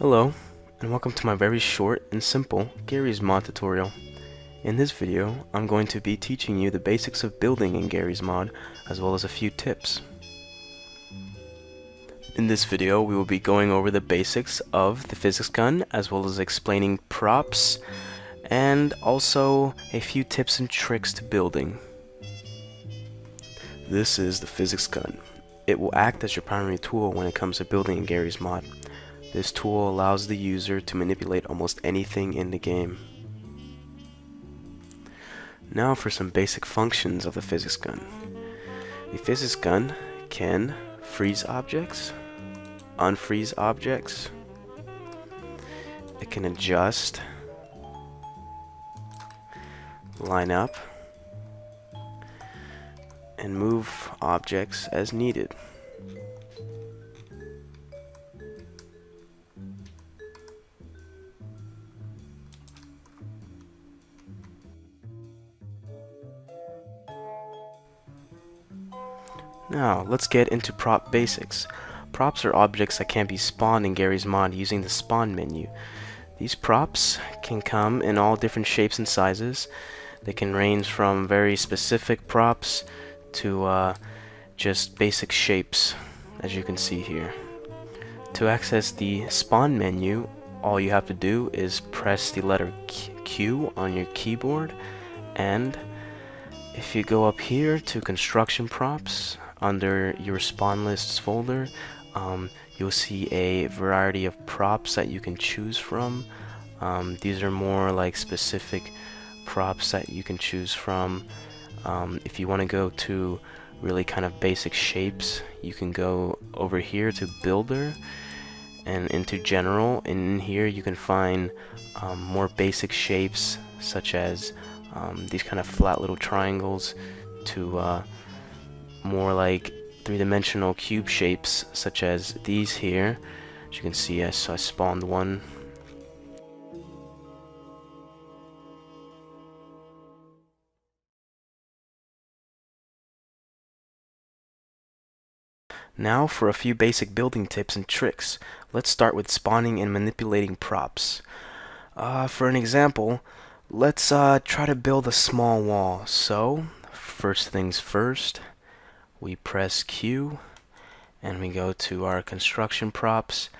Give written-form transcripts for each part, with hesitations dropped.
Hello, and welcome to my very short and simple Garry's Mod tutorial. In this video, I'm going to be teaching you the basics of building in Garry's Mod, as well as a few tips. In this video, we will be going over the basics of the physics gun, as well as explaining props, and also a few tips and tricks to building. This is the physics gun. It will act as your primary tool when it comes to building in Garry's Mod. This tool allows the user to manipulate almost anything in the game. Now for some basic functions of the physics gun. The physics gun can freeze objects, unfreeze objects, it can adjust, line up, and move objects as needed. Now, let's get into prop basics. Props are objects that can be spawned in Garry's Mod using the spawn menu. These props can come in all different shapes and sizes. They can range from very specific props to just basic shapes, as you can see here. To access the spawn menu, all you have to do is press the letter Q on your keyboard, and if you go up here to construction props, under your spawn lists folder, you'll see a variety of props that you can choose from. These are more like specific props that you can choose from. If you want to go to really kind of basic shapes, you can go over here to builder and into general, and in here you can find more basic shapes such as these kind of flat little triangles to more like three-dimensional cube shapes such as these here. As you can see, I spawned one. Now for a few basic building tips and tricks. Let's start with spawning and manipulating props. For an example, let's try to build a small wall. So, first things first, we press Q and we go to our construction props.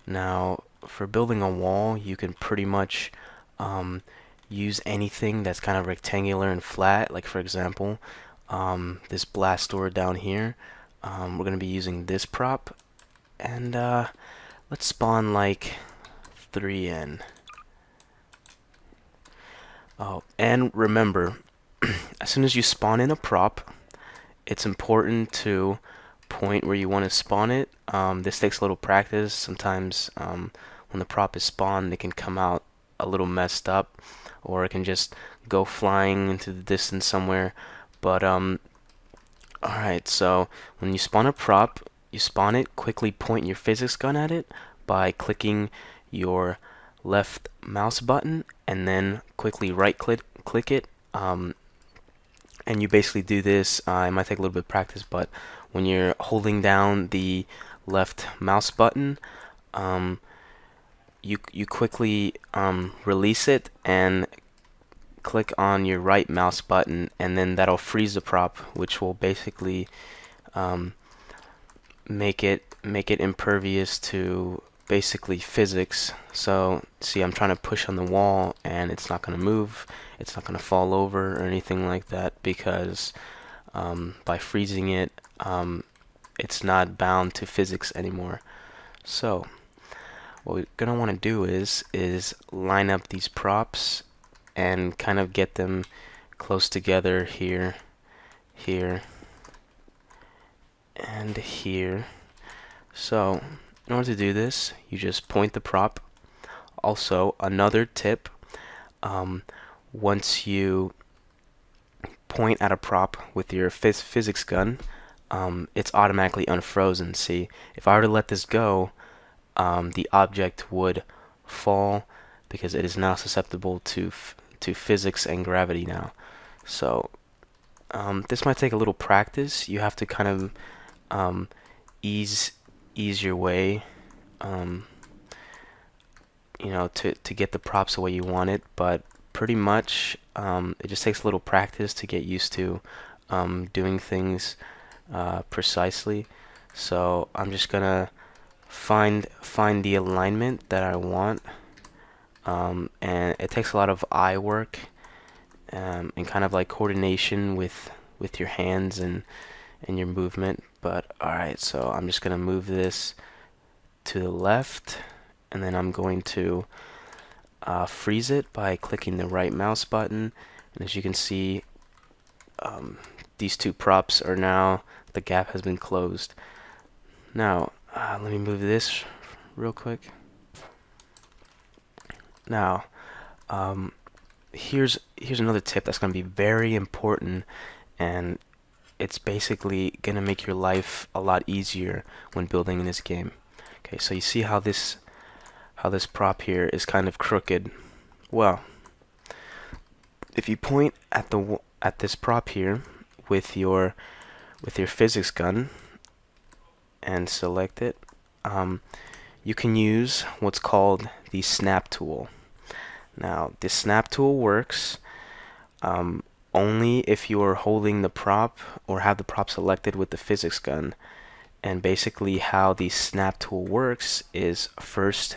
Now for building a wall, you can pretty much use anything that's kind of rectangular and flat, like for example this blast door down here. We're going to be using this prop, and let's spawn like 3N. Oh, and remember, as soon as you spawn in a prop, it's important to point where you want to spawn it. This takes a little practice. Sometimes when the prop is spawned, it can come out a little messed up, or it can just go flying into the distance somewhere. But alright, so when you spawn a prop, you spawn it, quickly point your physics gun at it by clicking your left mouse button and then quickly right click it. And you basically do this, it might take a little bit of practice, but when you're holding down the left mouse button, you quickly release it and click on your right mouse button, and then that'll freeze the prop, which will basically make it impervious to basically physics. So see, I'm trying to push on the wall and it's not going to move, it's not going to fall over or anything like that, because by freezing it, it's not bound to physics anymore. So what we're going to want to do is line up these props and kind of get them close together here, and here. So in order to do this, you just point the prop. Also, another tip, once you point at a prop with your physics gun, it's automatically unfrozen. See, if I were to let this go, the object would fall because it is now susceptible to physics and gravity now. So this might take a little practice. You have to kind of ease your way to get the props the way you want it, but pretty much it just takes a little practice to get used to doing things precisely. So I'm just gonna find the alignment that I want, and it takes a lot of eye work and kind of like coordination with your hands and your movement. But alright, so I'm just gonna move this to the left, and then I'm going to freeze it by clicking the right mouse button. And as you can see, these two props are now, the gap has been closed. Now let me move this real quick. Now here's another tip that's going to be very important, and it's basically going to make your life a lot easier when building in this game. Okay, so you see how this prop here is kind of crooked. Well, if you point at this prop here with your physics gun and select it, you can use what's called the snap tool. Now, this snap tool works only if you are holding the prop or have the prop selected with the physics gun. And basically how the snap tool works is first,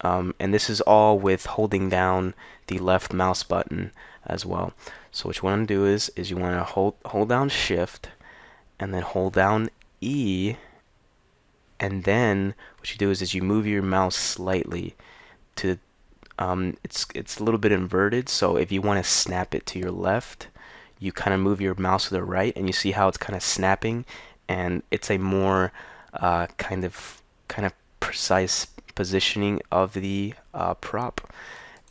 and this is all with holding down the left mouse button as well. So what you want to do is you want to hold down Shift and then hold down E, and then what you do is you move your mouse slightly to it's a little bit inverted, so if you want to snap it to your left, you kind of move your mouse to the right, and you see how it's kind of snapping, and it's a more kind of precise positioning of the prop.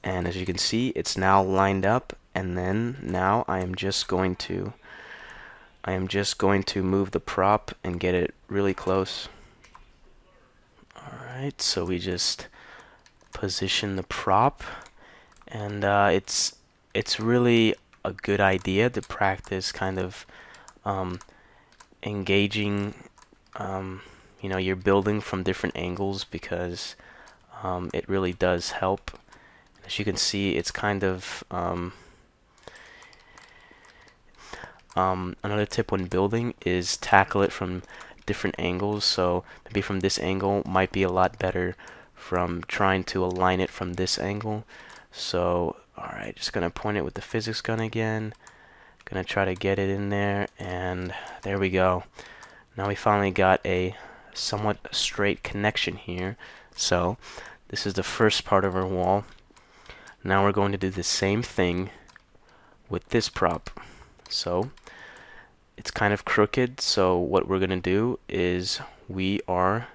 And as you can see, it's now lined up, and then now I am just going to move the prop and get it really close. Alright, so we just position the prop, and it's really a good idea to practice kind of engaging your building from different angles, because it really does help. As you can see, it's kind of another tip when building is tackle it from different angles. So maybe from this angle might be a lot better from trying to align it from this angle. So alright, just gonna point it with the physics gun again, gonna try to get it in there, and there we go. Now we finally got a somewhat straight connection here. So this is the first part of our wall. Now we're going to do the same thing with this prop. So it's kind of crooked, so what we're going to do is we are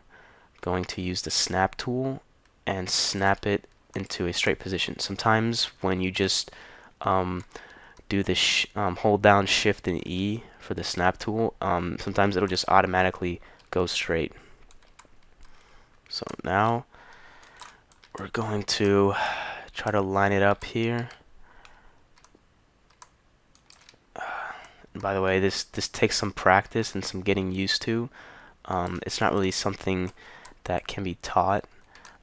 going to use the snap tool and snap it into a straight position. Sometimes when you just do the hold down Shift and E for the snap tool, sometimes it'll just automatically go straight. So now we're going to try to line it up here. And by the way, this takes some practice and some getting used to. It's not really something that can be taught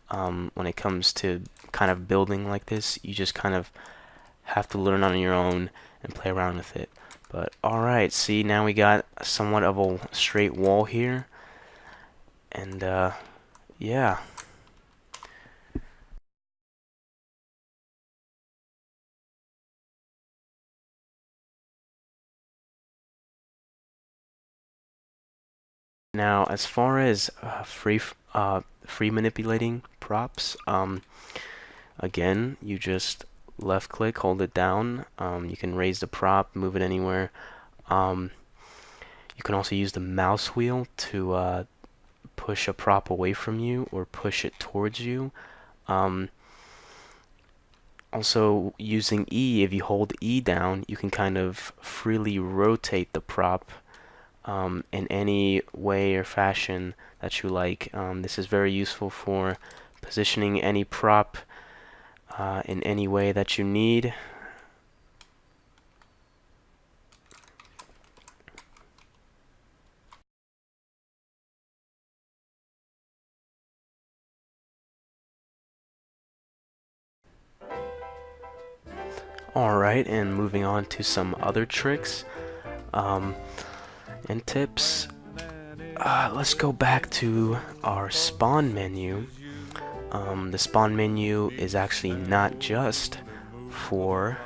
when it comes to kind of building like this. You just kind of have to learn on your own and play around with it. But alright, see, now we got somewhat of a straight wall here, and yeah. Now, as far as free manipulating props, again, you just left click, hold it down. You can raise the prop, move it anywhere. You can also use the mouse wheel to push a prop away from you or push it towards you. Also, using E, if you hold E down, you can kind of freely rotate the prop in any way or fashion that you like. This is very useful for positioning any prop in any way that you need. Alright, and moving on to some other tricks and tips. Let's go back to our spawn menu. The spawn menu is actually not just for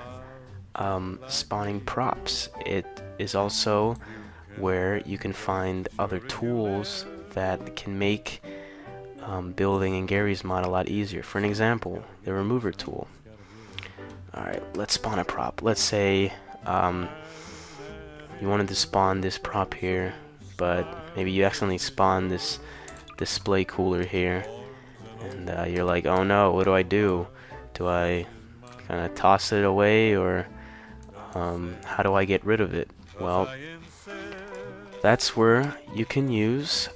spawning props. It is also where you can find other tools that can make building in Garry's mod a lot easier. For an example, the remover tool. Alright, let's spawn a prop. Let's say you wanted to spawn this prop here, but maybe you accidentally spawned this display cooler here, and you're like, oh no, what do I do? Do I kind of toss it away, or how do I get rid of it? Well, that's where you can use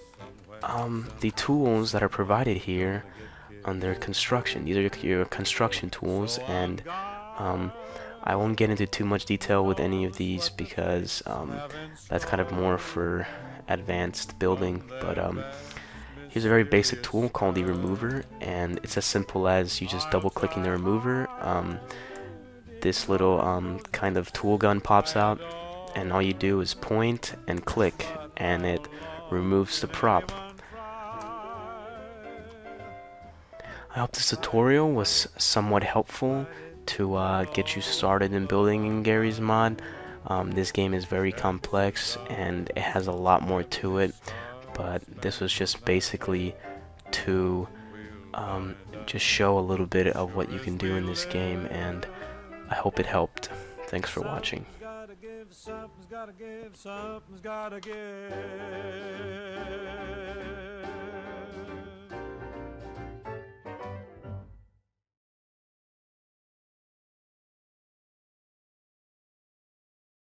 the tools that are provided here under construction. These are your construction tools, and I won't get into too much detail with any of these because that's kind of more for advanced building. But here's a very basic tool called the remover, and it's as simple as you just double clicking the remover. This little kind of tool gun pops out, and all you do is point and click, and it removes the prop. I hope this tutorial was somewhat helpful to get you started in building in Garry's mod. This game is very complex and it has a lot more to it, but this was just basically to just show a little bit of what you can do in this game, and I hope it helped. Thanks for watching. Something's gotta give, something's gotta give.